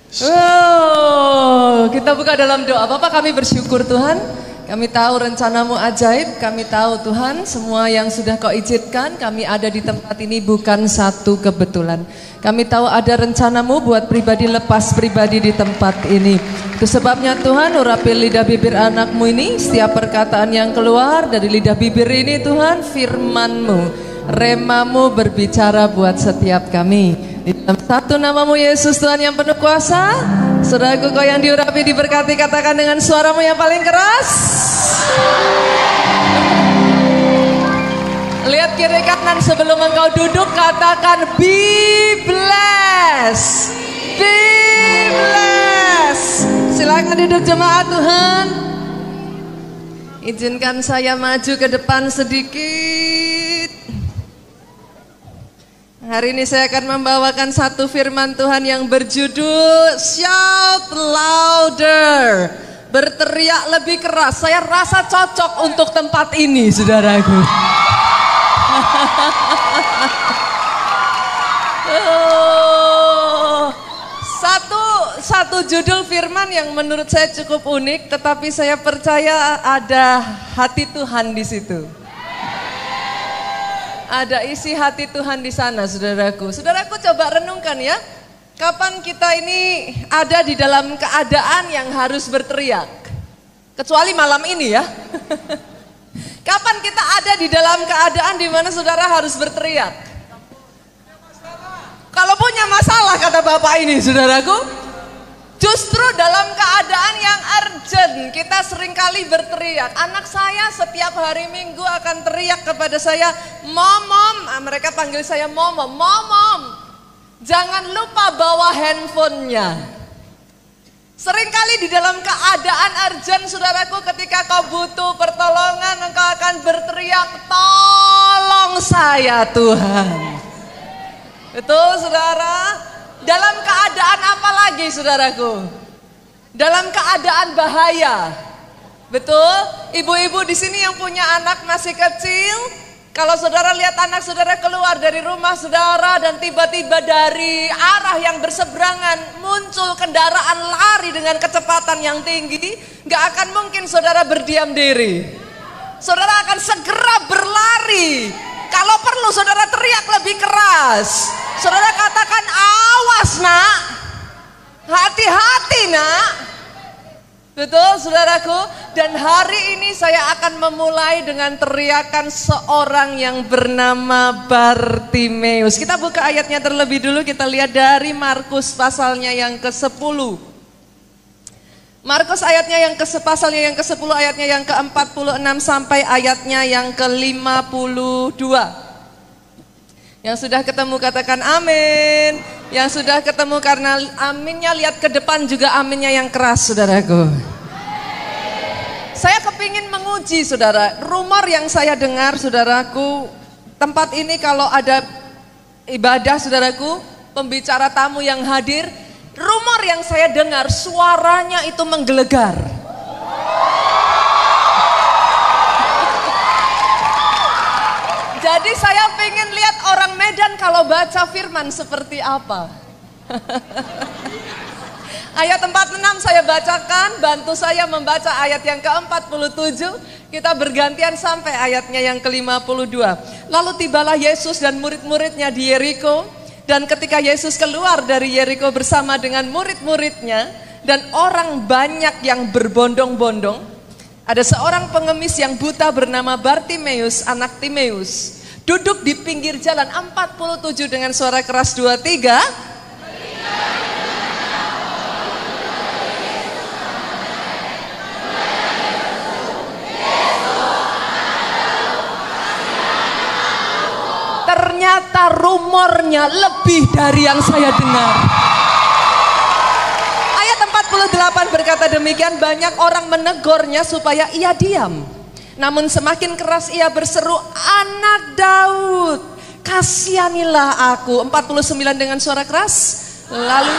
Oh, kita buka dalam doa. Bapak, kami bersyukur Tuhan. Kami tahu rencanamu ajaib. Kami tahu Tuhan, semua yang sudah kau izinkan, kami ada di tempat ini bukan satu kebetulan. Kami tahu ada rencanamu buat pribadi lepas pribadi di tempat ini. Itu sebabnya Tuhan, urapi lidah bibir anakmu ini. Setiap perkataan yang keluar dari lidah bibir ini Tuhan, firmanmu, remamu berbicara buat setiap kami. Di dalam satu namamu Yesus Tuhan yang penuh kuasa. Saudaraku, kau yang diurapi diberkati, katakan dengan suaramu yang paling keras. Lihat kiri kanan sebelum engkau duduk, katakan be blessed. Be blessed. Silakan duduk jemaat Tuhan. Izinkan saya maju ke depan sedikit. Hari ini saya akan membawakan satu firman Tuhan yang berjudul Shout Louder. Berteriak lebih keras. Saya rasa cocok untuk tempat ini, saudaraku. Satu judul firman yang menurut saya cukup unik, tetapi saya percaya ada hati Tuhan di situ. Ada isi hati Tuhan di sana, saudaraku. Saudaraku, coba renungkan ya. Kapan kita ini ada di dalam keadaan yang harus berteriak? Kecuali malam ini ya. Kapan kita ada di dalam keadaan di mana saudara harus berteriak? Kalau punya masalah, kata Bapak ini, saudaraku. Justru dalam keadaan yang urgent kita seringkali berteriak. Anak saya setiap hari Minggu akan teriak kepada saya, "Mom, mereka panggil saya Mom, jangan lupa bawa handphonenya." Seringkali di dalam keadaan urgent, saudaraku, ketika kau butuh pertolongan, engkau akan berteriak, "Tolong saya Tuhan." Betul, saudara? Dalam keadaan apa lagi, saudaraku? Dalam keadaan bahaya. Betul? Ibu-ibu di sini yang punya anak masih kecil, kalau saudara lihat anak saudara keluar dari rumah saudara dan tiba-tiba dari arah yang berseberangan muncul kendaraan lari dengan kecepatan yang tinggi, gak akan mungkin saudara berdiam diri. Saudara akan segera berlari. Kalau perlu saudara teriak lebih keras. Saudara katakan, "Awas nak, hati-hati nak." Betul, saudaraku. Dan hari ini saya akan memulai dengan teriakan seorang yang bernama Bartimeus. Kita buka ayatnya terlebih dulu, kita lihat dari Markus pasalnya yang ke-10. Markus ayatnya yang pasalnya yang ke-10, ayatnya yang ke-46 sampai ayatnya yang ke-52. Yang sudah ketemu katakan amin. Yang sudah ketemu, karena aminnya lihat ke depan juga aminnya yang keras, saudaraku. Saya kepingin menguji saudara. Rumor yang saya dengar, saudaraku, tempat ini kalau ada ibadah, saudaraku, pembicara tamu yang hadir, rumor yang saya dengar suaranya itu menggelegar. Jadi saya pengen lihat orang Medan kalau baca firman seperti apa. Ayat 46 saya bacakan, bantu saya membaca ayat yang ke-47. Kita bergantian sampai ayatnya yang ke-52. Lalu tibalah Yesus dan murid-muridnya di Yeriko. Dan ketika Yesus keluar dari Yeriko bersama dengan murid-muridnya dan orang banyak yang berbondong-bondong, ada seorang pengemis yang buta bernama Bartimeus, anak Timeus, duduk di pinggir jalan. 47 dengan suara keras 23. Ternyata rumornya lebih dari yang saya dengar. Ayat 48 berkata demikian, banyak orang menegurnya supaya ia diam. Namun semakin keras ia berseru, "Anak Daud, kasihanilah aku." 49 dengan suara keras. Lalu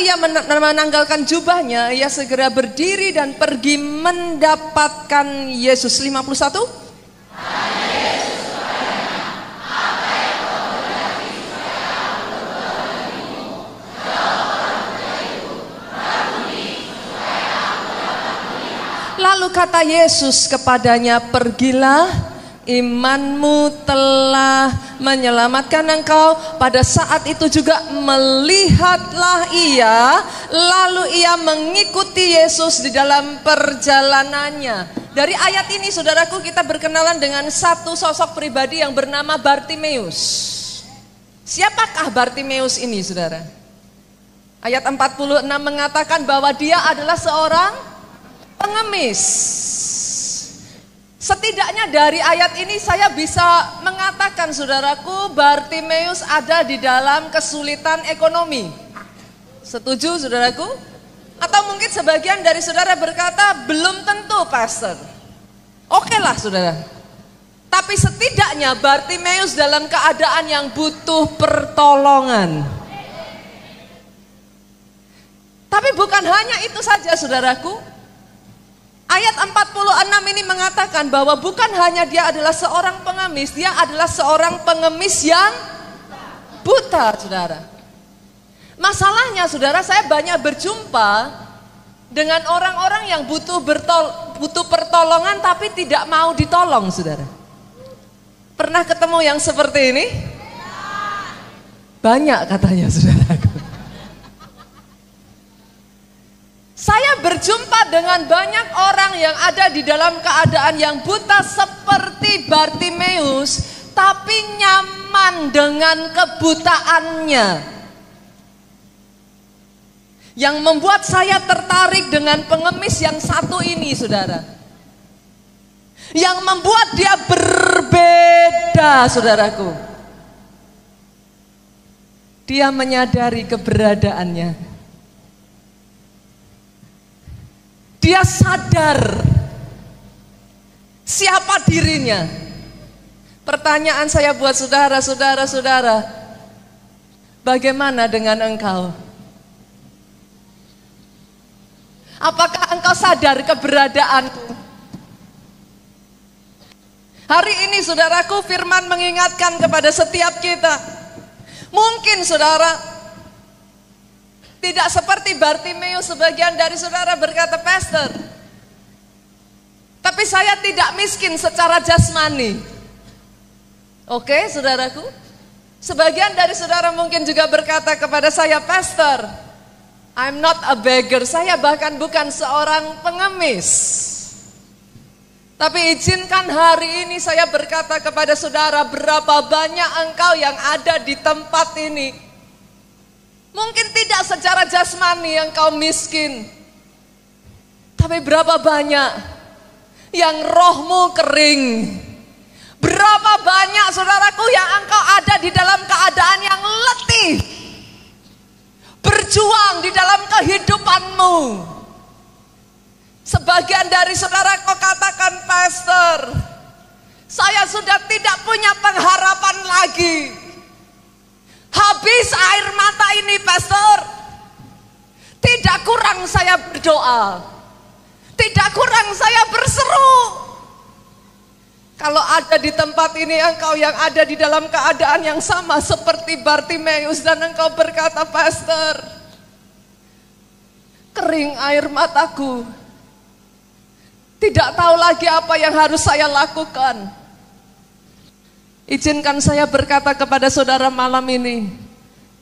ia ia menanggalkan jubahnya, ia segera berdiri dan pergi mendapatkan Yesus. 51. Lalu kata Yesus kepadanya, pergilah, imanmu telah menyelamatkan engkau. Pada saat itu juga melihatlah ia, lalu ia mengikuti Yesus di dalam perjalanannya. Dari ayat ini saudaraku, kita berkenalan dengan satu sosok pribadi yang bernama Bartimeus. Siapakah Bartimeus ini, saudara? Ayat 46 mengatakan bahwa dia adalah seorang pengemis. Setidaknya dari ayat ini saya bisa mengatakan, saudaraku, Bartimeus ada di dalam kesulitan ekonomi. Setuju, saudaraku? Atau mungkin sebagian dari saudara berkata, belum tentu, pastor. Oke lah, saudara. Tapi setidaknya Bartimeus dalam keadaan yang butuh pertolongan. Tapi bukan hanya itu saja, saudaraku. Ayat 46 ini mengatakan bahwa bukan hanya dia adalah seorang pengemis, dia adalah seorang pengemis yang buta, saudara. Masalahnya, saudara, saya banyak berjumpa dengan orang-orang yang butuh pertolongan tapi tidak mau ditolong, saudara. Pernah ketemu yang seperti ini? Banyak katanya, saudara. Saya berjumpa dengan banyak orang yang ada di dalam keadaan yang buta seperti Bartimeus, tapi nyaman dengan kebutaannya. Yang membuat saya tertarik dengan pengemis yang satu ini, saudara. Yang membuat dia berbeda, saudaraku. Dia menyadari keberadaannya. Dia sadar siapa dirinya. Pertanyaan saya buat saudara, bagaimana dengan engkau? Apakah engkau sadar keberadaanmu? Hari ini, saudaraku, firman mengingatkan kepada setiap kita. Mungkin saudara tidak seperti Bartimeus, sebagian dari saudara berkata, pastor, tapi saya tidak miskin secara jasmani. Oke, saudaraku. Sebagian dari saudara mungkin juga berkata kepada saya, pastor, I'm not a beggar. Saya bahkan bukan seorang pengemis. Tapi izinkan hari ini saya berkata kepada saudara, berapa banyak engkau yang ada di tempat ini. Mungkin tidak secara jasmani engkau miskin, tapi berapa banyak yang rohmu kering. Berapa banyak, saudaraku, yang engkau ada di dalam keadaan yang letih, berjuang di dalam kehidupanmu. Sebagian dari saudara kau katakan, pastor, saya sudah tidak punya pengharapan lagi. Habis air mata ini, pastor. Tidak kurang saya berdoa, tidak kurang saya berseru. Kalau ada di tempat ini engkau yang ada di dalam keadaan yang sama seperti Bartimeus, dan engkau berkata, pastor, kering air mataku, tidak tahu lagi apa yang harus saya lakukan. Izinkan saya berkata kepada saudara malam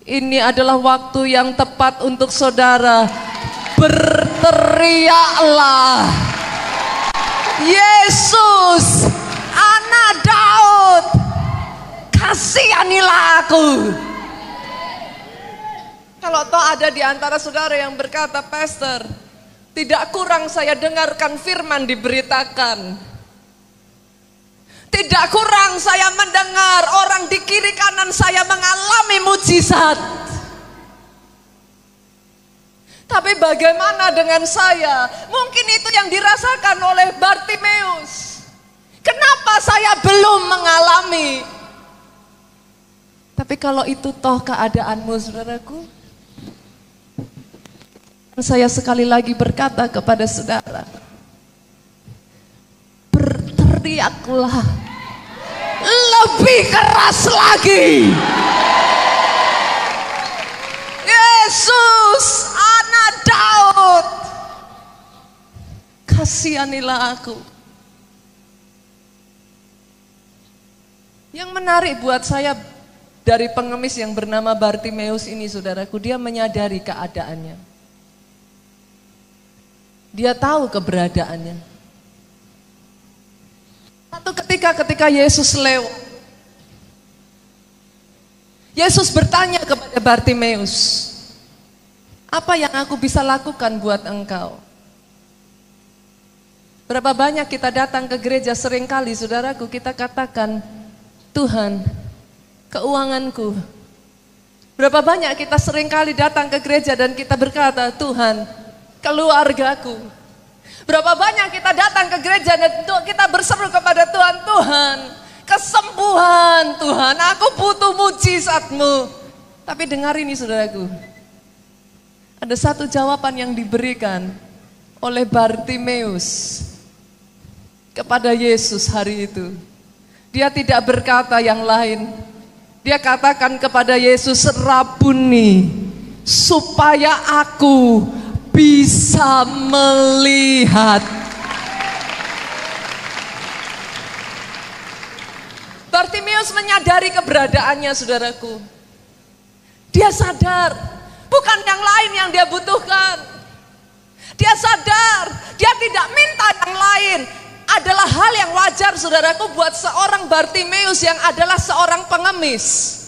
ini adalah waktu yang tepat untuk saudara berteriaklah, Yesus, Anak Daud, kasihanilah aku. Kalau toh ada di antara saudara yang berkata, pastor, tidak kurang saya dengarkan firman diberitakan, tidak kurang saya mendengar orang di kiri kanan saya mengalami mujizat. Tapi bagaimana dengan saya? Mungkin itu yang dirasakan oleh Bartimeus. Kenapa saya belum mengalami? Tapi kalau itu toh keadaanmu, saudaraku, Saya sekali lagi berkata kepada saudara, berteriaklah lebih keras lagi. Yesus, anak Daud, kasihanilah aku. Yang menarik buat saya dari pengemis yang bernama Bartimeus ini, saudaraku, dia menyadari keadaannya. Dia tahu keberadaannya. Satu ketika Yesus lewat, Yesus bertanya kepada Bartimeus, apa yang aku bisa lakukan buat engkau? Berapa banyak kita datang ke gereja, seringkali saudaraku kita katakan, Tuhan, keuanganku. Berapa banyak kita seringkali datang ke gereja dan kita berkata, Tuhan, keluargaku. Berapa banyak kita datang ke gereja dan kita berseru kepada Tuhan, Tuhan, kesembuhan Tuhan, aku butuh mujizat-Mu. Tapi dengar ini saudaraku, ada satu jawaban yang diberikan oleh Bartimeus kepada Yesus hari itu. Dia tidak berkata yang lain. Dia katakan kepada Yesus, Rabuni, supaya aku bisa melihat. Bartimeus menyadari keberadaannya, saudaraku. Dia sadar, bukan yang lain yang dia butuhkan. Dia sadar, dia tidak minta yang lain. Adalah hal yang wajar, saudaraku, buat seorang Bartimeus yang adalah seorang pengemis.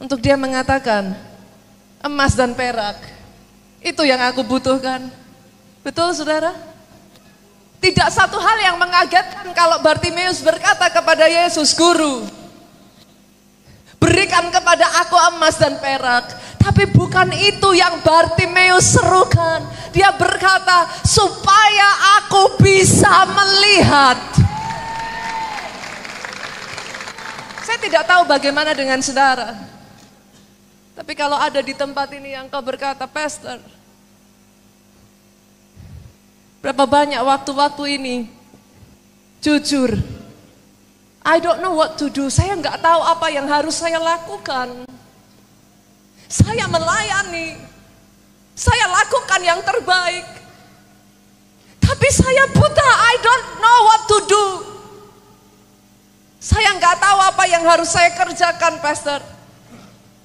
Untuk dia mengatakan, emas dan perak, itu yang aku butuhkan. Betul, saudara? Tidak satu hal yang mengagetkan kalau Bartimeus berkata kepada Yesus, Guru, berikan kepada aku emas dan perak. Tapi bukan itu yang Bartimeus serukan. Dia berkata, supaya aku bisa melihat. Saya tidak tahu bagaimana dengan saudara. Tapi kalau ada di tempat ini yang kau berkata, Pastor, berapa banyak waktu-waktu ini, jujur, I don't know what to do. Saya nggak tahu apa yang harus saya lakukan. Saya melayani, saya lakukan yang terbaik, tapi saya buta, I don't know what to do. Saya nggak tahu apa yang harus saya kerjakan, Pastor.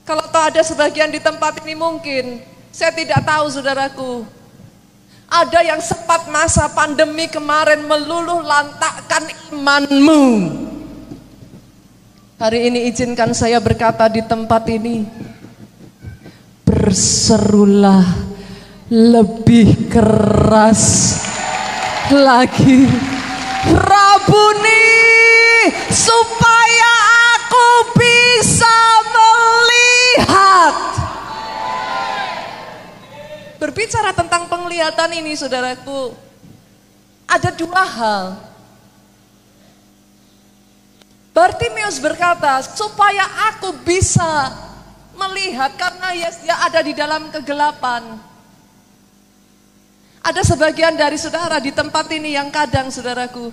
Kalau tahu ada sebagian di tempat ini mungkin, saya tidak tahu, saudaraku. Ada yang sempat masa pandemi kemarin meluluh lantakkan imanmu. Hari ini izinkan saya berkata di tempat ini, berserulah lebih keras lagi, Rabuni, supaya aku bisa melihat. Berbicara tentang penglihatan ini, saudaraku, ada dua hal. Bartimeus berkata, supaya aku bisa melihat, karena dia ada di dalam kegelapan. Ada sebagian dari saudara di tempat ini yang kadang, saudaraku,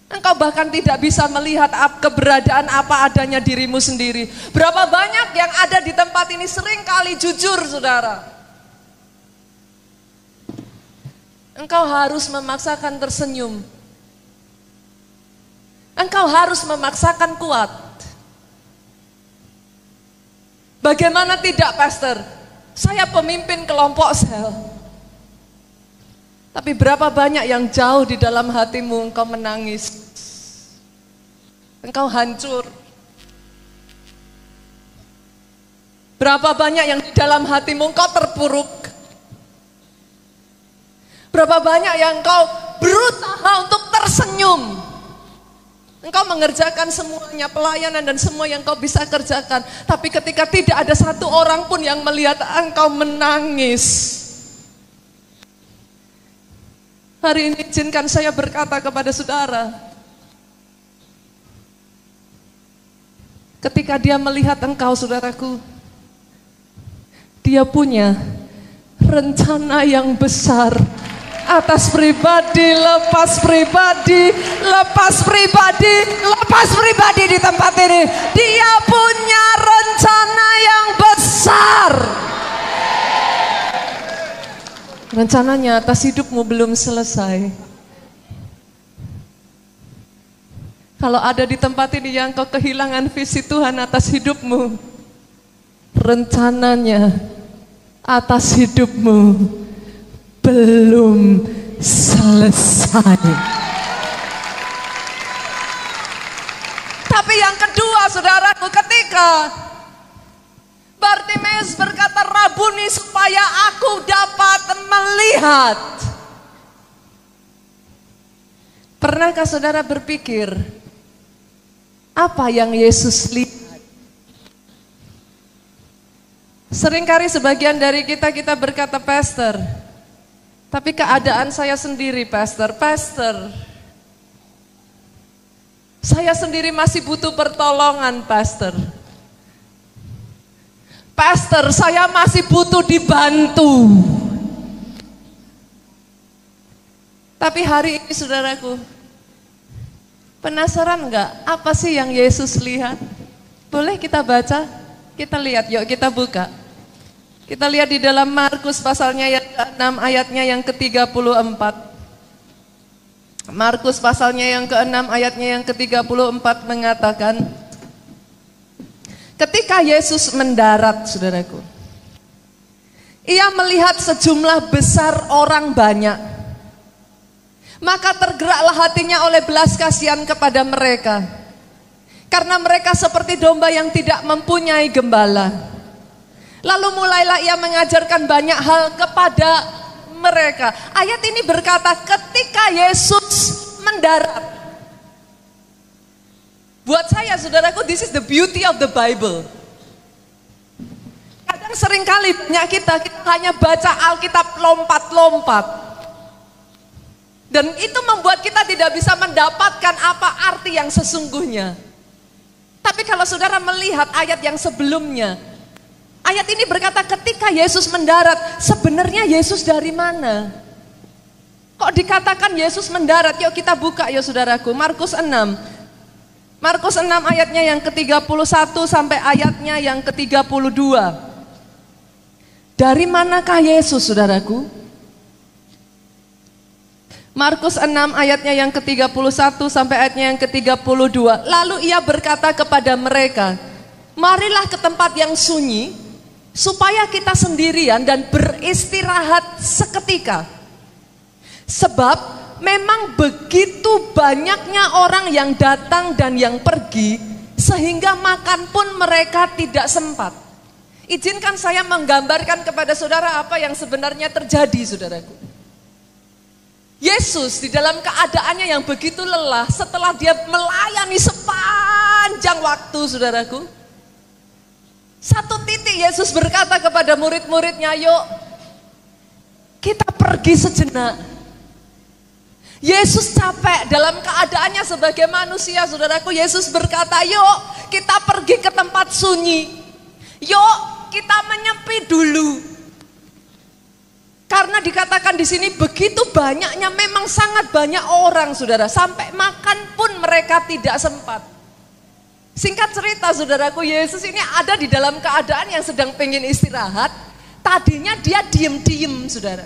engkau bahkan tidak bisa melihat keberadaan apa adanya dirimu sendiri. Berapa banyak yang ada di tempat ini seringkali jujur, saudara, engkau harus memaksakan tersenyum. Engkau harus memaksakan kuat. Bagaimana tidak, Pastor? Saya pemimpin kelompok sel. Tapi berapa banyak yang jauh di dalam hatimu engkau menangis. Engkau hancur. Berapa banyak yang di dalam hatimu engkau terpuruk. Berapa banyak yang engkau berusaha untuk tersenyum. Engkau mengerjakan semuanya, pelayanan dan semua yang kau bisa kerjakan. Tapi ketika tidak ada satu orang pun yang melihat engkau menangis. Hari ini izinkan saya berkata kepada saudara. Ketika dia melihat engkau, saudaraku, dia punya rencana yang besar atas pribadi, lepas pribadi, lepas pribadi, lepas pribadi di tempat ini. Dia punya rencana yang besar. Rencananya atas hidupmu belum selesai. Kalau ada di tempat ini yang kau kehilangan visi Tuhan atas hidupmu, rencananya atas hidupmu belum selesai. Tapi yang kedua, saudaraku, ketika Bartimeus berkata, "Rabuni, supaya aku dapat melihat." Pernahkah saudara berpikir, apa yang Yesus lihat? Seringkali sebagian dari kita berkata, "Pastor, tapi keadaan saya sendiri, Pastor. Saya sendiri masih butuh pertolongan, Pastor. Pastor, saya masih butuh dibantu." Tapi hari ini, saudaraku, penasaran enggak apa sih yang Yesus lihat? Boleh kita baca? Kita lihat, yuk kita buka. Kita lihat di dalam Markus pasalnya yang ke-6 ayatnya yang ke-34. Markus pasalnya yang ke-6 ayatnya yang ke-34 mengatakan, ketika Yesus mendarat, saudaraku, ia melihat sejumlah besar orang banyak. Maka tergeraklah hatinya oleh belas kasihan kepada mereka, karena mereka seperti domba yang tidak mempunyai gembala. Lalu mulailah ia mengajarkan banyak hal kepada mereka. Ayat ini berkata ketika Yesus mendarat. Buat saya, saudaraku, this is the beauty of the Bible. Kadang seringkali banyak kita hanya baca Alkitab lompat-lompat. Dan itu membuat kita tidak bisa mendapatkan apa arti yang sesungguhnya. Tapi kalau saudara melihat ayat yang sebelumnya, ayat ini berkata ketika Yesus mendarat, sebenarnya Yesus dari mana? Kok dikatakan Yesus mendarat? Yuk kita buka ya saudaraku, Markus 6. Markus 6 ayatnya yang ke-31 sampai ayatnya yang ke-32. Dari manakah Yesus, saudaraku? Markus 6 ayatnya yang ke-31 sampai ayatnya yang ke-32. Lalu ia berkata kepada mereka, marilah ke tempat yang sunyi, supaya kita sendirian dan beristirahat seketika. Sebab memang begitu banyaknya orang yang datang dan yang pergi, sehingga makan pun mereka tidak sempat. Izinkan saya menggambarkan kepada saudara apa yang sebenarnya terjadi, saudaraku. Yesus di dalam keadaannya yang begitu lelah, setelah dia melayani sepanjang waktu, saudaraku, satu titik Yesus berkata kepada murid-muridnya, yuk kita pergi sejenak. Yesus capek dalam keadaannya sebagai manusia, saudaraku. Yesus berkata, yuk kita pergi ke tempat sunyi, yuk kita menyepi dulu. Karena dikatakan di sini begitu banyaknya, memang sangat banyak orang, saudara, sampai makan pun mereka tidak sempat. Singkat cerita, saudaraku, Yesus ini ada di dalam keadaan yang sedang pengen istirahat. Tadinya dia diem-diem, saudara.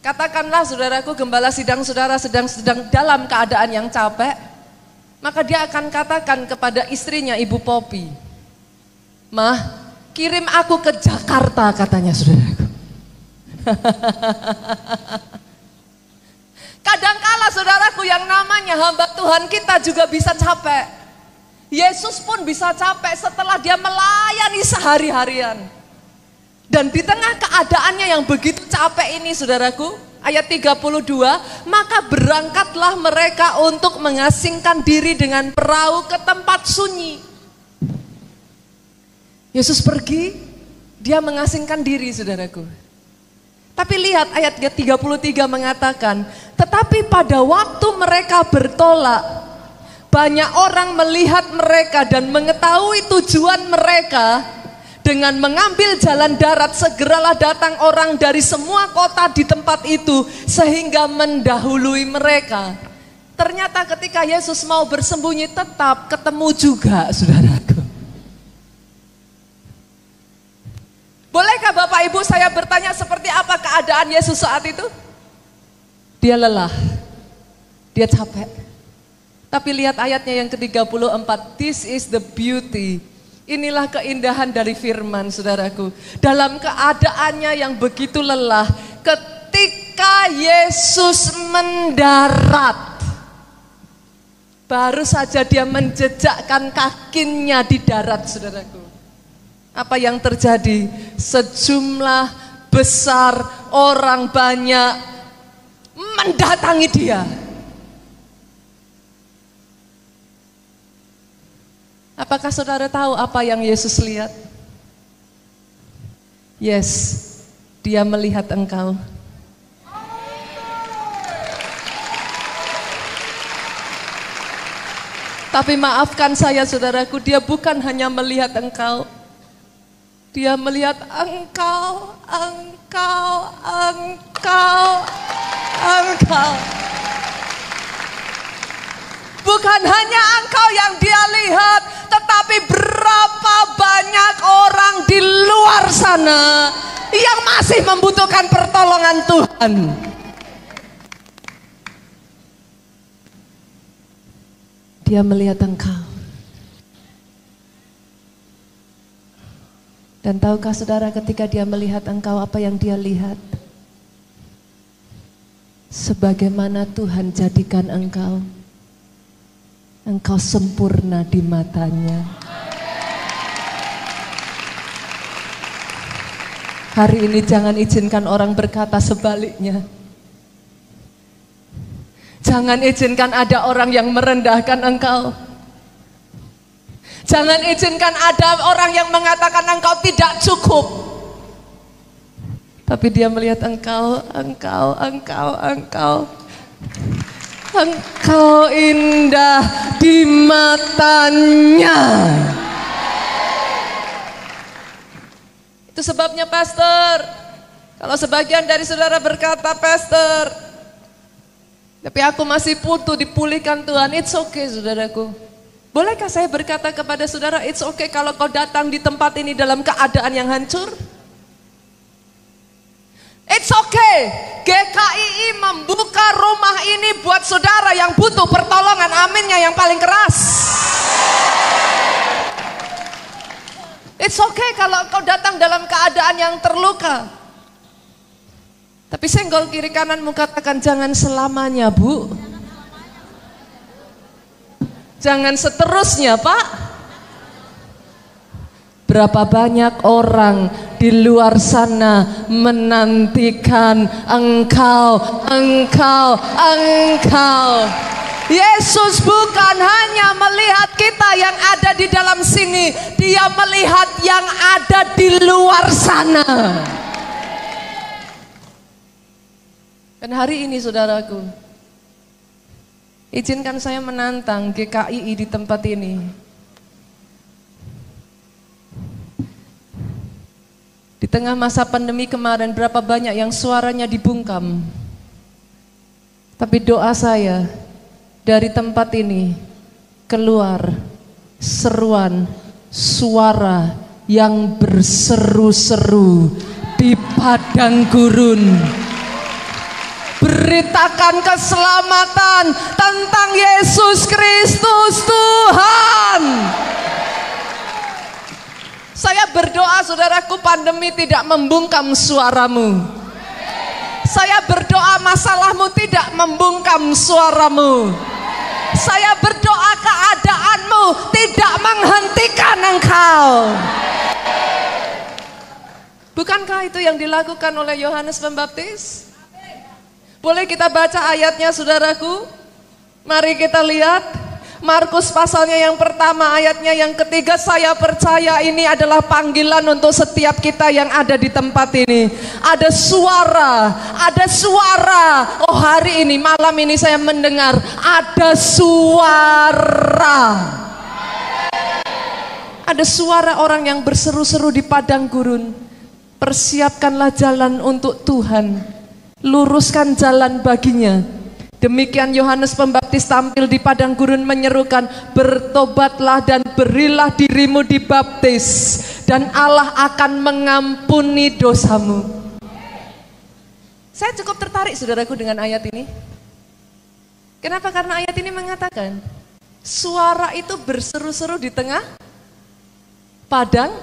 Katakanlah, saudaraku, gembala sidang saudara sedang dalam keadaan yang capek, maka dia akan katakan kepada istrinya, Ibu Popi, "Mah, kirim aku ke Jakarta," katanya, saudaraku. Kadangkala, saudaraku, yang namanya hamba Tuhan kita juga bisa capek. Yesus pun bisa capek setelah dia melayani sehari-harian. Dan di tengah keadaannya yang begitu capek ini, saudaraku, ayat 32, maka berangkatlah mereka untuk mengasingkan diri dengan perahu ke tempat sunyi. Yesus pergi, dia mengasingkan diri, saudaraku. Tapi lihat ayat 33 mengatakan, tetapi pada waktu mereka bertolak, banyak orang melihat mereka dan mengetahui tujuan mereka, Dengan mengambil jalan darat, segeralah datang orang dari semua kota di tempat itu, sehingga mendahului mereka. Ternyata ketika Yesus mau bersembunyi, tetap ketemu juga, saudaraku. Bolehkah Bapak Ibu saya bertanya seperti apa keadaan Yesus saat itu? Dia lelah, dia capek. Tapi lihat ayatnya yang ke-34, this is the beauty. Inilah keindahan dari firman, saudaraku. Dalam keadaannya yang begitu lelah, ketika Yesus mendarat, baru saja dia menjejakkan kakinya di darat, saudaraku. Apa yang terjadi? Sejumlah besar orang banyak mendatangi dia. Apakah saudara tahu apa yang Yesus lihat? Yes, dia melihat engkau. Tapi maafkan saya saudaraku, dia bukan hanya melihat engkau. Dia melihat engkau. Bukan hanya engkau yang dia lihat, tetapi berapa banyak orang di luar sana yang masih membutuhkan pertolongan Tuhan. Dia melihat engkau. Dan tahukah saudara, ketika dia melihat engkau, apa yang dia lihat? Sebagaimana Tuhan jadikan engkau, engkau sempurna di matanya. Hari ini jangan izinkan orang berkata sebaliknya. Jangan izinkan ada orang yang merendahkan engkau. Jangan izinkan ada orang yang mengatakan engkau tidak cukup. Tapi dia melihat engkau. Engkau indah di matanya. Itu sebabnya pastor, kalau sebagian dari saudara berkata, pastor, tapi aku masih butuh dipulihkan Tuhan, it's okay saudaraku. Bolehkah saya berkata kepada saudara, it's okay kalau kau datang di tempat ini dalam keadaan yang hancur? It's okay, GKII membuka rumah ini buat saudara yang butuh pertolongan, aminnya yang paling keras. It's okay kalau kau datang dalam keadaan yang terluka. Tapi senggol kiri kananmu, katakan jangan selamanya, Bu. Jangan seterusnya, Pak. Berapa banyak orang di luar sana menantikan engkau. Yesus bukan hanya melihat kita yang ada di dalam sini, dia melihat yang ada di luar sana. Dan hari ini saudaraku, izinkan saya menantang GKII di tempat ini. Di tengah masa pandemi kemarin, berapa banyak yang suaranya dibungkam. Tapi doa saya, dari tempat ini keluar seruan suara yang berseru-seru di padang gurun. Beritakan keselamatan tentang Yesus Kristus Tuhan. Saya berdoa saudaraku, pandemi tidak membungkam suaramu. Saya berdoa masalahmu tidak membungkam suaramu. Saya berdoa keadaanmu tidak menghentikan engkau. Bukankah itu yang dilakukan oleh Yohanes Pembaptis? Boleh kita baca ayatnya saudaraku? Mari kita lihat Markus pasalnya yang pertama, ayatnya yang ketiga. Saya percaya ini adalah panggilan untuk setiap kita yang ada di tempat ini. Ada suara. Oh, hari ini, malam ini saya mendengar ada suara. Ada suara orang yang berseru-seru di padang gurun. Persiapkanlah jalan untuk Tuhan. Luruskan jalan baginya. Demikian Yohanes Pembaptis tampil di padang gurun menyerukan, bertobatlah dan berilah dirimu dibaptis, dan Allah akan mengampuni dosamu. Saya cukup tertarik saudaraku dengan ayat ini. Kenapa? Karena ayat ini mengatakan, suara itu berseru-seru di tengah padang.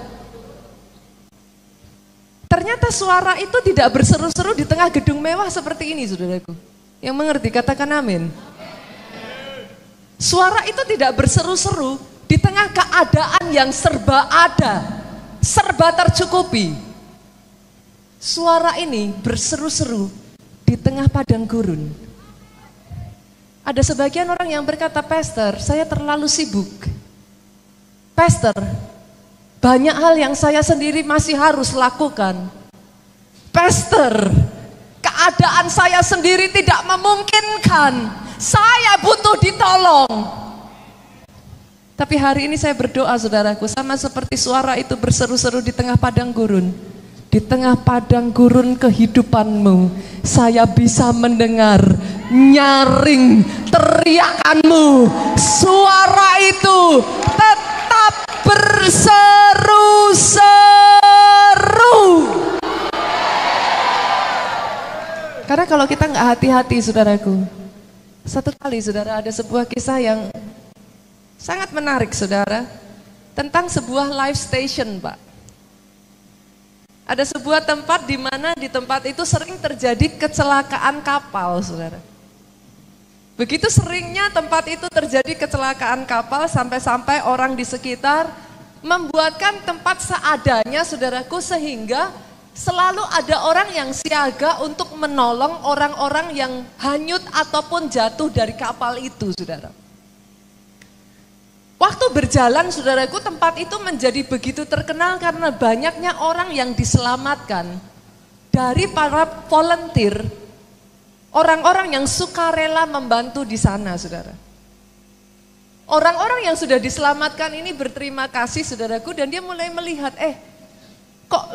Ternyata suara itu tidak berseru-seru di tengah gedung mewah seperti ini, saudaraku. Yang mengerti katakan amin. Suara itu tidak berseru-seru di tengah keadaan yang serba ada, serba tercukupi. Suara ini berseru-seru di tengah padang gurun. Ada sebagian orang yang berkata, "Pastor, saya terlalu sibuk. Pastor, banyak hal yang saya sendiri masih harus lakukan. Pastor, keadaan saya sendiri tidak memungkinkan. Saya butuh ditolong." Tapi hari ini saya berdoa saudaraku, sama seperti suara itu berseru-seru di tengah padang gurun. Di tengah padang gurun kehidupanmu, saya bisa mendengar nyaring teriakanmu. Suara itu tetap berseru-seru. Karena kalau kita nggak hati-hati saudaraku, satu kali saudara ada sebuah kisah yang sangat menarik saudara, tentang sebuah live station Pak. Ada sebuah tempat di mana di tempat itu sering terjadi kecelakaan kapal saudara. Begitu seringnya tempat itu terjadi kecelakaan kapal sampai-sampai orang di sekitar membuatkan tempat seadanya saudaraku, sehingga selalu ada orang yang siaga untuk menolong orang-orang yang hanyut ataupun jatuh dari kapal itu saudara. Waktu berjalan saudaraku, tempat itu menjadi begitu terkenal karena banyaknya orang yang diselamatkan dari para volunteer, orang-orang yang sukarela membantu di sana saudara. Orang-orang yang sudah diselamatkan ini berterima kasih saudaraku, dan dia mulai melihat, kok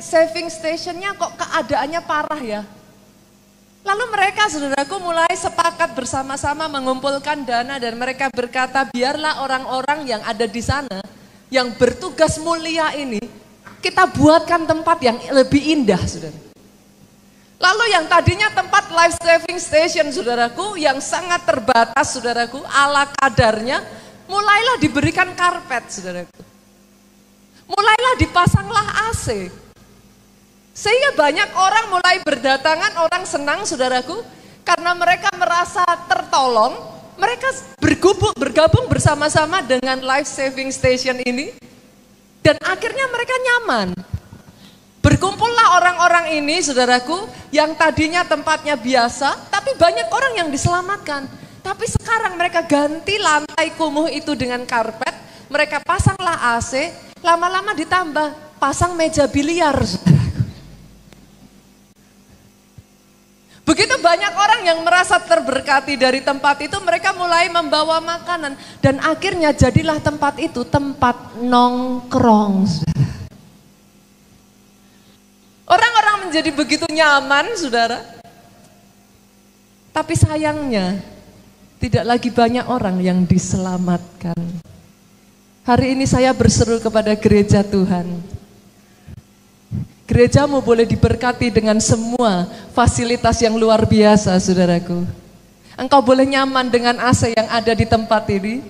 saving stationnya kok keadaannya parah ya. Lalu mereka saudaraku mulai sepakat bersama-sama mengumpulkan dana, dan mereka berkata, biarlah orang-orang yang ada di sana yang bertugas mulia ini kita buatkan tempat yang lebih indah saudara. Lalu yang tadinya tempat life saving station saudaraku yang sangat terbatas saudaraku, ala kadarnya, mulailah diberikan karpet saudaraku. Mulailah dipasanglah AC. Sehingga banyak orang mulai berdatangan, orang senang saudaraku, karena mereka merasa tertolong. Mereka bergabung bersama-sama dengan life saving station ini, dan akhirnya mereka nyaman. Berkumpullah orang-orang ini saudaraku, yang tadinya tempatnya biasa, tapi banyak orang yang diselamatkan. Tapi sekarang mereka ganti lantai kumuh itu dengan karpet, mereka pasanglah AC, lama-lama ditambah pasang meja biliar saudaraku. Begitu banyak orang yang merasa terberkati dari tempat itu, mereka mulai membawa makanan, dan akhirnya jadilah tempat itu tempat nongkrong. Orang-orang menjadi begitu nyaman saudara. Tapi sayangnya tidak lagi banyak orang yang diselamatkan. Hari ini saya berseru kepada gereja Tuhan. Gerejamu boleh diberkati dengan semua fasilitas yang luar biasa saudaraku. Engkau boleh nyaman dengan AC yang ada di tempat ini.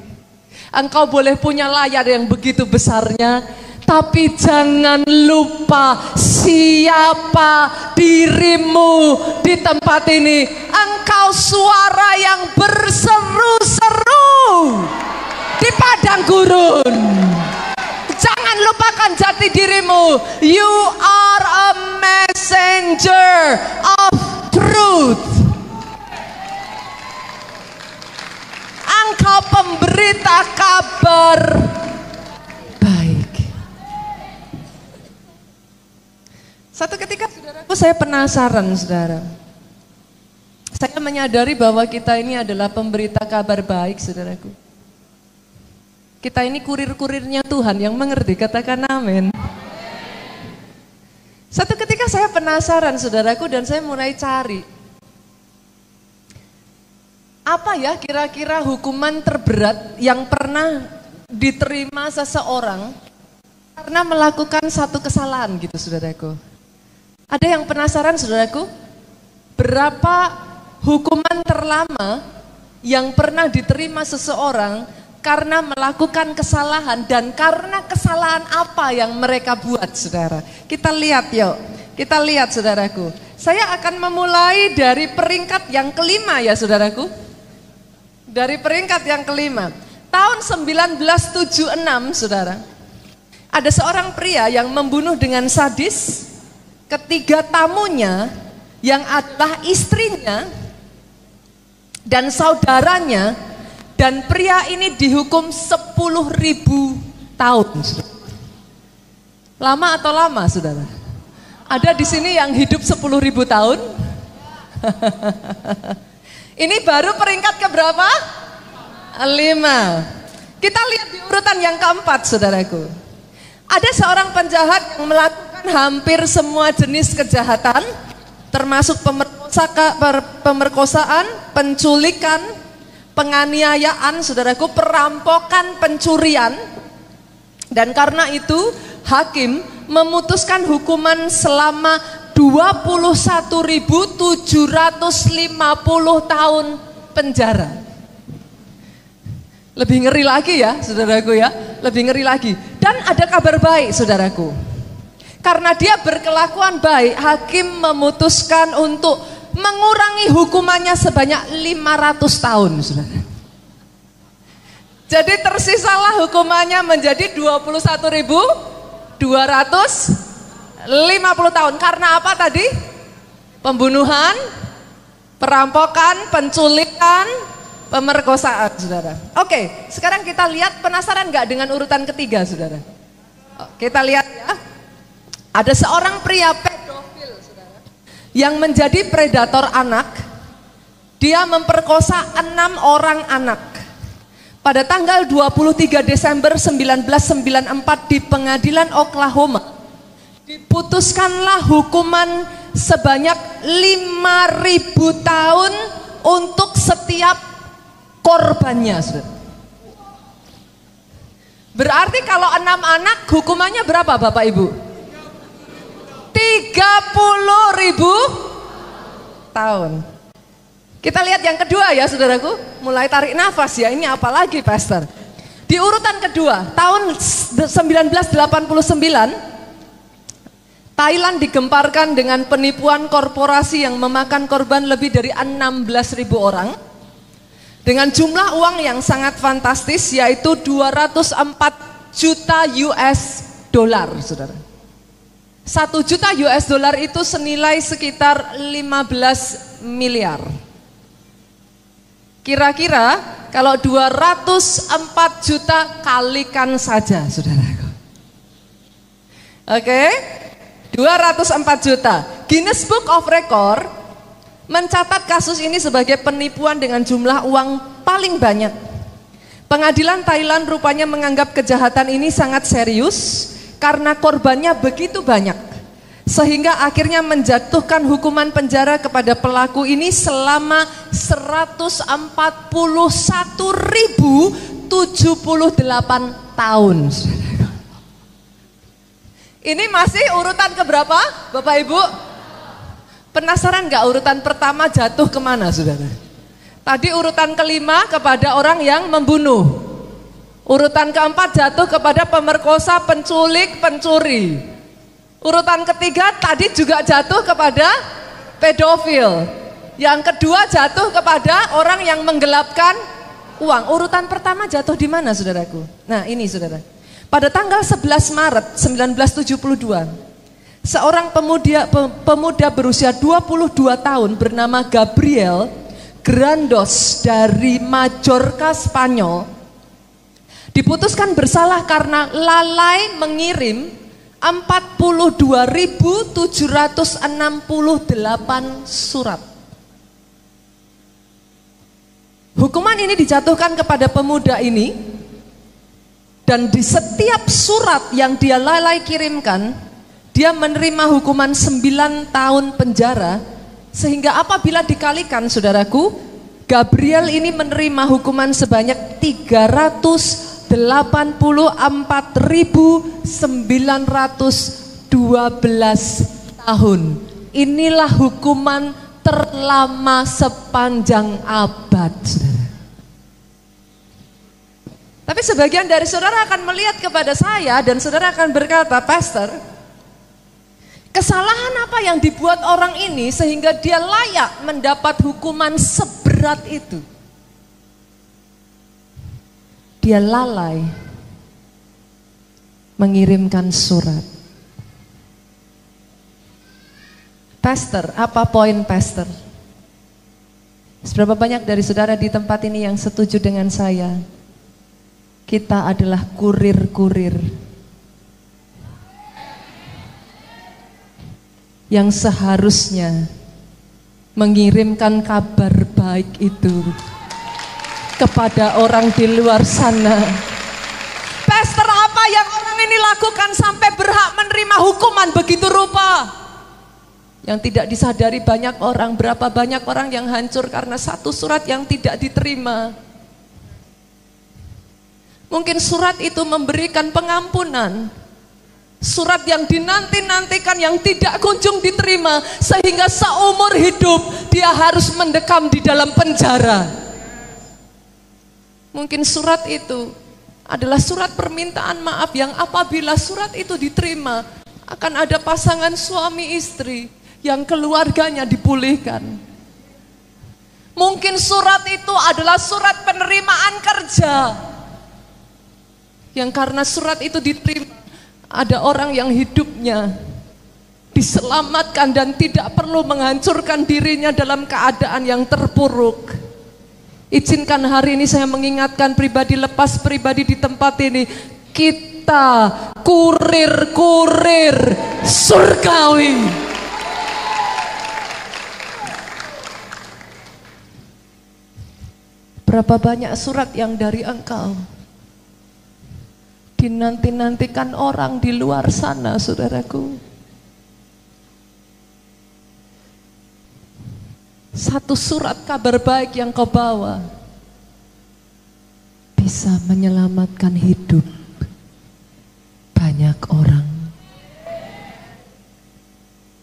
Engkau boleh punya layar yang begitu besarnya. Tapi jangan lupa siapa dirimu di tempat ini. Engkau suara yang berseru-seru di padang gurun. Jangan lupakan jati dirimu. You are a messenger of truth. Engkau pemberita kabar baik. Satu ketika saudaraku, saya penasaran saudara. Saya menyadari bahwa kita ini adalah pemberita kabar baik saudaraku. Kita ini kurir-kurirnya Tuhan yang mengerti, katakan amin. Satu ketika saya penasaran saudaraku dan saya mulai cari. Apa ya kira-kira hukuman terberat yang pernah diterima seseorang karena melakukan satu kesalahan gitu saudaraku. Ada yang penasaran saudaraku? Berapa hukuman terlama yang pernah diterima seseorang karena melakukan kesalahan dan karena kesalahan apa yang mereka buat saudara. Kita lihat yuk, kita lihat saudaraku. Saya akan memulai dari peringkat yang kelima ya saudaraku. Dari peringkat yang kelima. Tahun 1976 saudara. Ada seorang pria yang membunuh dengan sadis ketiga tamunya yang adalah istrinya dan saudaranya. Dan pria ini dihukum 10.000 tahun. Lama atau lama, saudara? Ada di sini yang hidup 10.000 tahun? Ini baru peringkat keberapa? 5. Kita lihat di urutan yang keempat, saudaraku. Ada seorang penjahat yang melakukan hampir semua jenis kejahatan, termasuk pemerkosaan, penculikan, penganiayaan, saudaraku, perampokan, pencurian. Dan karena itu hakim memutuskan hukuman selama 21.750 tahun penjara. Lebih ngeri lagi ya saudaraku ya, lebih ngeri lagi. Dan ada kabar baik saudaraku. Karena dia berkelakuan baik, hakim memutuskan untuk mengurangi hukumannya sebanyak 500 tahun, saudara. Jadi tersisalah hukumannya menjadi 21.250 tahun. Karena apa tadi? Pembunuhan, perampokan, penculikan, pemerkosaan, saudara. Oke, sekarang kita lihat, penasaran nggak dengan urutan ketiga, saudara? Kita lihat ya. Ada seorang pria pedofil, saudara, yang menjadi predator anak. Dia memperkosa 6 orang anak. Pada tanggal 23 Desember 1994 di pengadilan Oklahoma, diputuskanlah hukuman sebanyak 5.000 tahun untuk setiap korbannya, saudara. Berarti kalau 6 anak hukumannya berapa Bapak Ibu? 30.000 tahun. Kita lihat yang kedua ya saudaraku. Mulai tarik nafas ya, ini apalagi pastor. Di urutan kedua, tahun 1989 Thailand digemparkan dengan penipuan korporasi yang memakan korban lebih dari 16.000 orang dengan jumlah uang yang sangat fantastis, yaitu 204 juta US dollar, saudara. 1 juta US dollar itu senilai sekitar 15 miliar. Kira-kira kalau 204 juta kalikan saja, saudaraku. Oke, 204 juta. Guinness Book of Record mencatat kasus ini sebagai penipuan dengan jumlah uang paling banyak. Pengadilan Thailand rupanya menganggap kejahatan ini sangat serius karena korbannya begitu banyak, sehingga akhirnya menjatuhkan hukuman penjara kepada pelaku ini selama 141.078 tahun. Ini masih urutan keberapa Bapak Ibu? Penasaran nggak urutan pertama jatuh kemana, saudara? Tadi urutan kelima kepada orang yang membunuh. Urutan keempat jatuh kepada pemerkosa, penculik, pencuri. Urutan ketiga tadi juga jatuh kepada pedofil. Yang kedua jatuh kepada orang yang menggelapkan uang. Urutan pertama jatuh di mana, saudaraku? Nah ini, saudara. Pada tanggal 11 Maret 1972, seorang pemuda berusia 22 tahun bernama Gabriel Grandos dari Majorca, Spanyol diputuskan bersalah karena lalai mengirim 42.768 surat. Hukuman ini dijatuhkan kepada pemuda ini Dan di setiap surat yang dia lalai kirimkan, dia menerima hukuman 9 tahun penjara. Sehingga apabila dikalikan, saudaraku, Gabriel ini menerima hukuman sebanyak 384.912 tahun. Inilah hukuman terlama sepanjang abad, saudara. Tapi sebagian dari saudara akan melihat kepada saya dan saudara akan berkata, Pastor, kesalahan apa yang dibuat orang ini sehingga dia layak mendapat hukuman seberat itu? Dia lalai mengirimkan surat. Pastor, apa poin Pastor? Seberapa banyak dari saudara di tempat ini yang setuju dengan saya? Kita adalah kurir-kurir yang seharusnya mengirimkan kabar baik itu kepada orang di luar sana. Pastor, apa yang orang ini lakukan sampai berhak menerima hukuman begitu rupa? Yang tidak disadari banyak orang, berapa banyak orang yang hancur karena satu surat yang tidak diterima. Mungkin surat itu memberikan pengampunan, surat yang dinanti-nantikan yang tidak kunjung diterima, sehingga seumur hidup dia harus mendekam di dalam penjara. Mungkin surat itu adalah surat permintaan maaf yang apabila surat itu diterima, akan ada pasangan suami istri yang keluarganya dipulihkan. Mungkin surat itu adalah surat penerimaan kerja, yang karena surat itu diterima, ada orang yang hidupnya diselamatkan dan tidak perlu menghancurkan dirinya dalam keadaan yang terpuruk. Izinkan hari ini saya mengingatkan pribadi lepas pribadi di tempat ini, kita kurir-kurir surgawi. Berapa banyak surat yang dari engkau dinanti-nantikan orang di luar sana, saudaraku. Satu surat kabar baik yang kau bawa bisa menyelamatkan hidup banyak orang.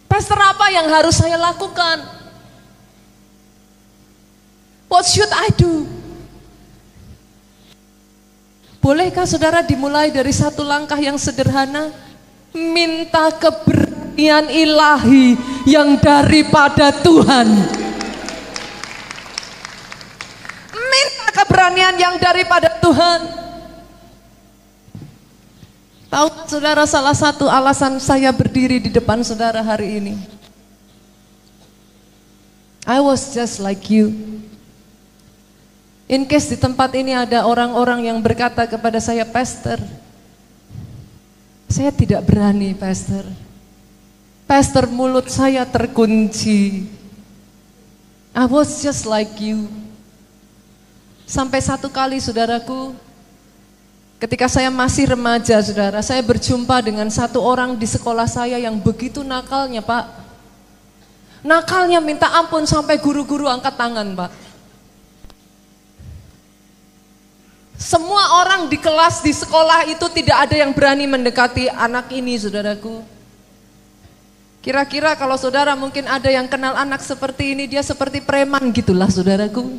Pastor, apa yang harus saya lakukan? What should I do? Bolehkah saudara dimulai dari satu langkah yang sederhana? Minta keberanian ilahi yang daripada Tuhan. Minta keberanian yang daripada Tuhan. Tahu saudara, salah satu alasan saya berdiri di depan saudara hari ini, I was just like you. In case di tempat ini ada orang-orang yang berkata kepada saya, Pastor, saya tidak berani, Pastor. Pastor, mulut saya terkunci. I was just like you. Sampai satu kali, saudaraku, ketika saya masih remaja, saudara, saya berjumpa dengan satu orang di sekolah saya yang begitu nakalnya, Pak. Nakalnya minta ampun sampai guru-guru angkat tangan, Pak. Semua orang di kelas di sekolah itu tidak ada yang berani mendekati anak ini, saudaraku. Kira-kira kalau saudara mungkin ada yang kenal anak seperti ini, dia seperti preman gitulah, saudaraku.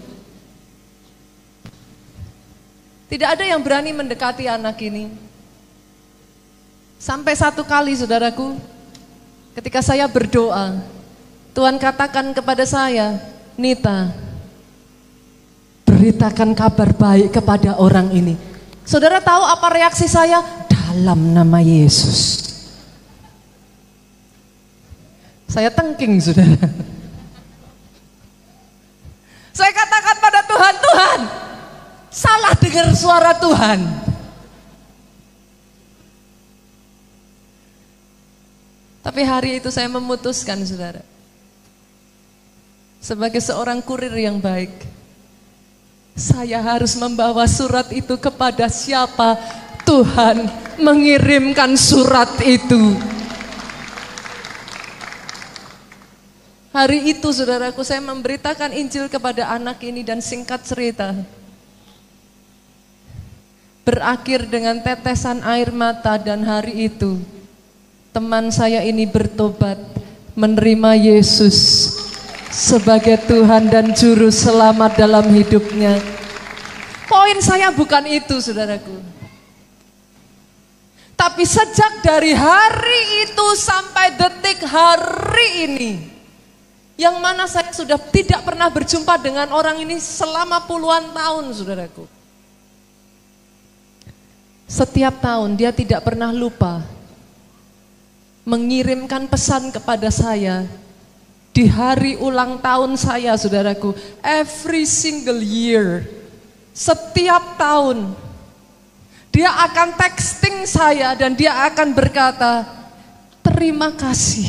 Tidak ada yang berani mendekati anak ini. Sampai satu kali, saudaraku, ketika saya berdoa, Tuhan katakan kepada saya, Nita, beritakan kabar baik kepada orang ini. Saudara tahu apa reaksi saya? Dalam nama Yesus. Saya tengking, saudara. Saya katakan pada Tuhan, Tuhan, salah dengar suara Tuhan. Tapi hari itu saya memutuskan, saudara, sebagai seorang kurir yang baik, saya harus membawa surat itu kepada siapa? Tuhan mengirimkan surat itu. Hari itu saudaraku saya memberitakan Injil kepada anak ini dan singkat cerita berakhir dengan tetesan air mata, dan hari itu teman saya ini bertobat menerima Yesus sebagai Tuhan dan Juru Selamat dalam hidupnya. Poin saya bukan itu saudaraku. Tapi sejak dari hari itu sampai detik hari ini, yang mana saya sudah tidak pernah berjumpa dengan orang ini selama puluhan tahun saudaraku. Setiap tahun dia tidak pernah lupa mengirimkan pesan kepada saya di hari ulang tahun saya saudaraku. Every single year, setiap tahun dia akan texting saya dan dia akan berkata, terima kasih.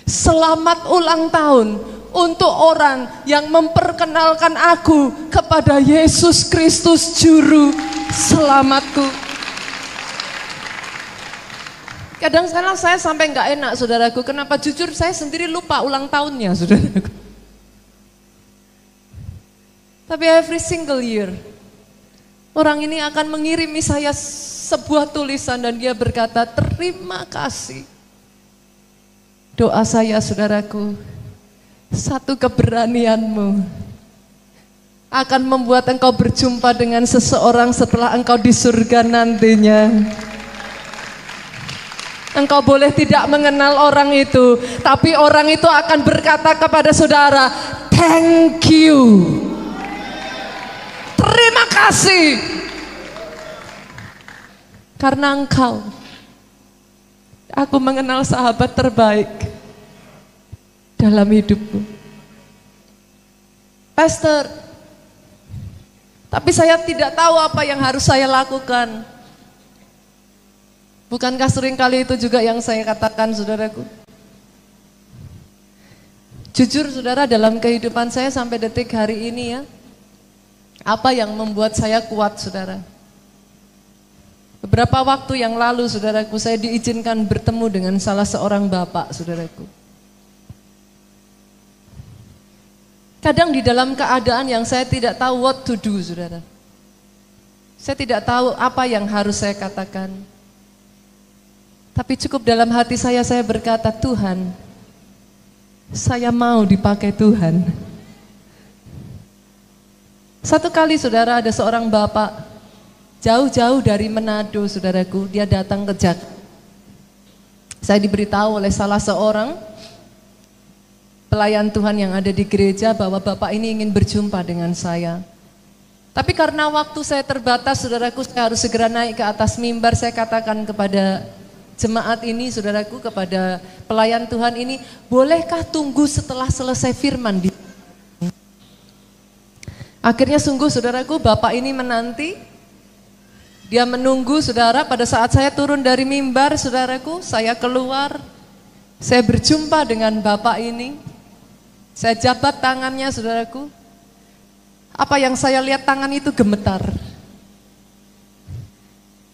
Selamat ulang tahun untuk orang yang memperkenalkan aku kepada Yesus Kristus Juru Selamatku. Kadang-kadang saya sampai nggak enak saudaraku. Kenapa? Jujur saya sendiri lupa ulang tahunnya saudaraku. Tapi every single year orang ini akan mengirimi saya sebuah tulisan dan dia berkata, terima kasih. Doa saya saudaraku, satu keberanianmu akan membuat engkau berjumpa dengan seseorang setelah engkau di surga nantinya. Engkau boleh tidak mengenal orang itu, tapi orang itu akan berkata kepada saudara, thank you. Terima kasih. Karena engkau, aku mengenal sahabat terbaik dalam hidupku. Pastor, tapi saya tidak tahu apa yang harus saya lakukan. Bukankah seringkali itu juga yang saya katakan saudaraku? Jujur saudara, dalam kehidupan saya sampai detik hari ini ya, apa yang membuat saya kuat saudara? Beberapa waktu yang lalu saudaraku, saya diizinkan bertemu dengan salah seorang bapak saudaraku. Kadang di dalam keadaan yang saya tidak tahu what to do saudara. Saya tidak tahu apa yang harus saya katakan. Tapi cukup dalam hati saya berkata, Tuhan, saya mau dipakai Tuhan. Satu kali saudara, ada seorang bapak jauh-jauh dari Manado saudaraku, dia datang ke Jakarta. Saya diberitahu oleh salah seorang pelayan Tuhan yang ada di gereja bahwa bapak ini ingin berjumpa dengan saya. Tapi karena waktu saya terbatas saudaraku, saya harus segera naik ke atas mimbar. Saya katakan kepada jemaat ini saudaraku, kepada pelayan Tuhan ini, bolehkah tunggu setelah selesai firman? Akhirnya sungguh saudaraku, bapak ini menanti. Dia menunggu saudara. Pada saat saya turun dari mimbar saudaraku, saya keluar, saya berjumpa dengan bapak ini. Saya jabat tangannya saudaraku. Apa yang saya lihat, tangan itu gemetar.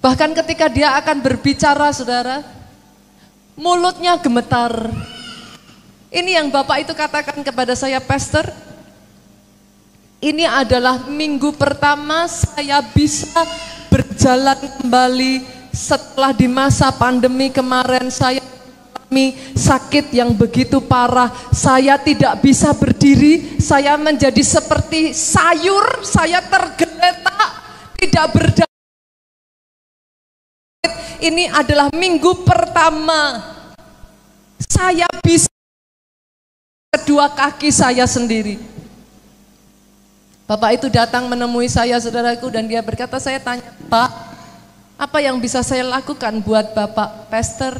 Bahkan ketika dia akan berbicara saudara, mulutnya gemetar. Ini yang bapak itu katakan kepada saya, Pastor, ini adalah minggu pertama saya bisa berjalan kembali setelah di masa pandemi kemarin saya mengalami sakit yang begitu parah. Saya tidak bisa berdiri, saya menjadi seperti sayur, saya tergeletak, tidak berdaya. Ini adalah minggu pertama saya bisa kedua kaki saya sendiri. Bapak itu datang menemui saya saudaraku dan dia berkata, saya tanya, Pak, apa yang bisa saya lakukan buat Bapak? Pastor,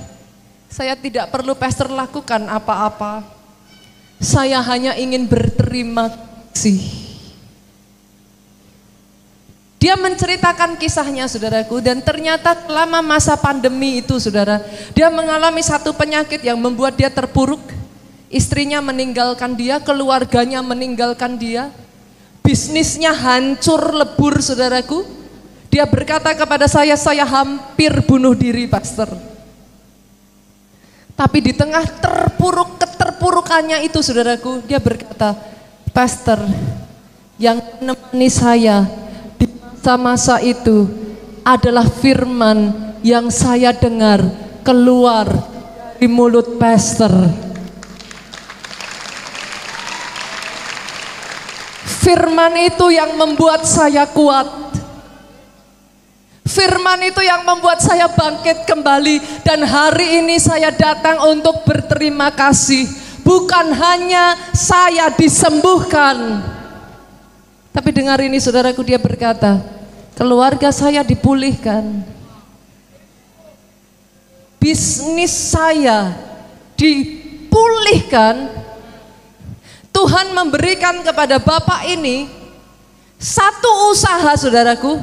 saya tidak perlu pastor lakukan apa-apa. Saya hanya ingin berterima kasih. Dia menceritakan kisahnya saudaraku, dan ternyata selama masa pandemi itu saudara, dia mengalami satu penyakit yang membuat dia terpuruk. Istrinya meninggalkan dia, keluarganya meninggalkan dia. Bisnisnya hancur lebur saudaraku. Dia berkata kepada saya hampir bunuh diri, pastor. Tapi di tengah keterpurukannya itu, saudaraku, dia berkata, pastor, yang menemani saya di masa-masa itu adalah firman yang saya dengar keluar dari mulut pastor. Firman itu yang membuat saya kuat. Firman itu yang membuat saya bangkit kembali. Dan hari ini saya datang untuk berterima kasih. Bukan hanya saya disembuhkan, tapi dengar ini saudaraku, dia berkata, keluarga saya dipulihkan, bisnis saya dipulihkan. Tuhan memberikan kepada bapak ini satu usaha, saudaraku,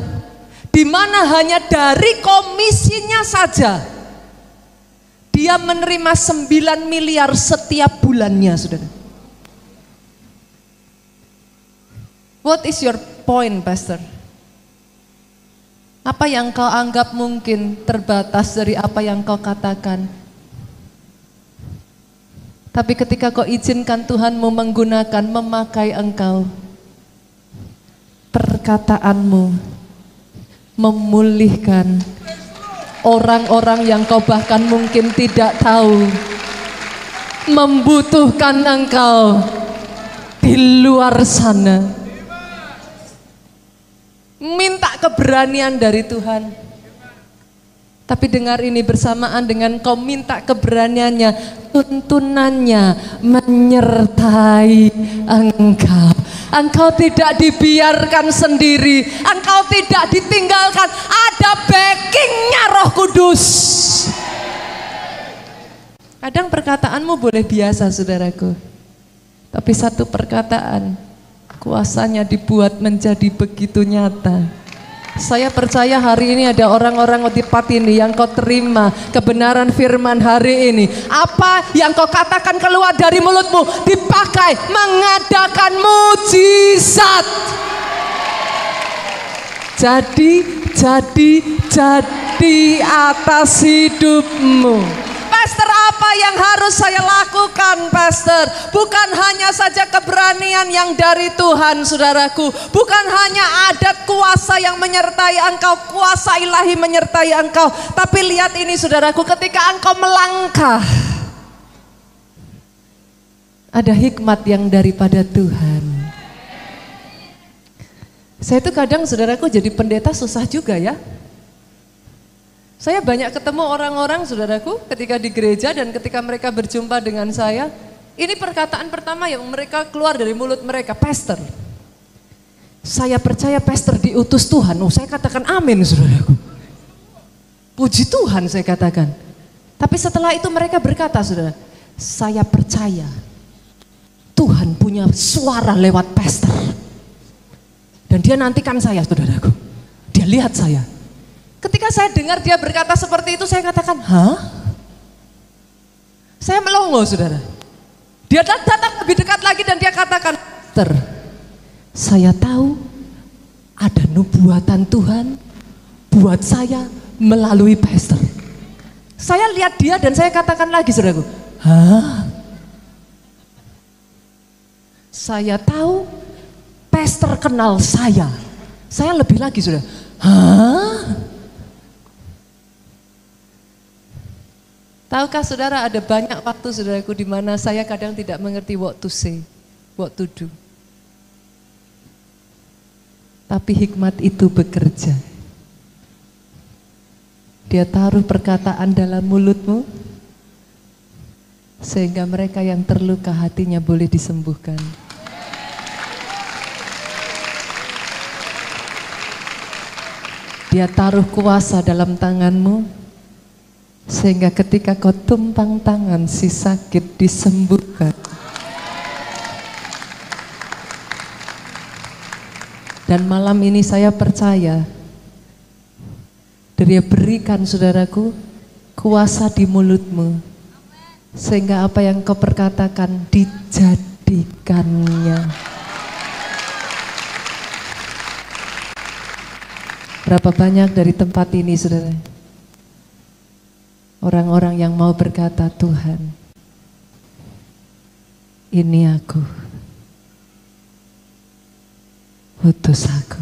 di mana hanya dari komisinya saja dia menerima 9 miliar setiap bulannya, saudara. What is your point, pastor? Apa yang kau anggap mungkin terbatas dari apa yang kau katakan? Tapi ketika kau izinkan Tuhanmu menggunakan, memakai engkau, perkataanmu memulihkan orang-orang yang kau bahkan mungkin tidak tahu membutuhkan engkau di luar sana. Minta keberanian dari Tuhan. Tapi dengar ini, bersamaan dengan kau minta keberaniannya, tuntunannya menyertai engkau. Engkau tidak dibiarkan sendiri, engkau tidak ditinggalkan, ada backingnya Roh Kudus. Kadang perkataanmu boleh biasa, saudaraku, tapi satu perkataan kuasanya dibuat menjadi begitu nyata. Saya percaya hari ini ada orang-orang di tempat ini yang kau terima kebenaran firman hari ini. Apa yang kau katakan keluar dari mulutmu dipakai mengadakan mujizat. Jadi atas hidupmu. Pastor, apa yang harus saya lakukan, pastor? Bukan hanya saja keberanian yang dari Tuhan, saudaraku. Bukan hanya adat kuasa yang menyertai engkau, kuasa ilahi menyertai engkau. Tapi lihat ini, saudaraku, ketika engkau melangkah, ada hikmat yang daripada Tuhan. Saya itu kadang, saudaraku, jadi pendeta susah juga ya. Saya banyak ketemu orang-orang, saudaraku, ketika di gereja dan ketika mereka berjumpa dengan saya, ini perkataan pertama yang mereka keluar dari mulut mereka, pastor, saya percaya pastor diutus Tuhan. Oh, saya katakan amin, saudaraku. Puji Tuhan, saya katakan. Tapi setelah itu mereka berkata, saudara, saya percaya Tuhan punya suara lewat pastor. Dan dia nantikan saya, saudaraku. Dia lihat saya. Ketika saya dengar dia berkata seperti itu, saya katakan, hah? Saya melongo, saudara. Dia datang lebih dekat lagi dan dia katakan, pastor, saya tahu ada nubuatan Tuhan buat saya melalui pastor. Saya lihat dia dan saya katakan lagi, saudaraku, hah? Saya tahu pastor kenal saya. Saya lebih lagi, saudara, hah? Tahukah saudara, ada banyak waktu, saudaraku, di mana saya kadang tidak mengerti what to say, what to do. Tapi hikmat itu bekerja. Dia taruh perkataan dalam mulutmu, sehingga mereka yang terluka hatinya boleh disembuhkan. Dia taruh kuasa dalam tanganmu, sehingga ketika kau tumpang tangan si sakit disembuhkan. Dan malam ini saya percaya Dia berikan, saudaraku, kuasa di mulutmu, sehingga apa yang kau perkatakan dijadikannya. Berapa banyak dari tempat ini, saudara, orang-orang yang mau berkata, Tuhan, ini aku, utus aku.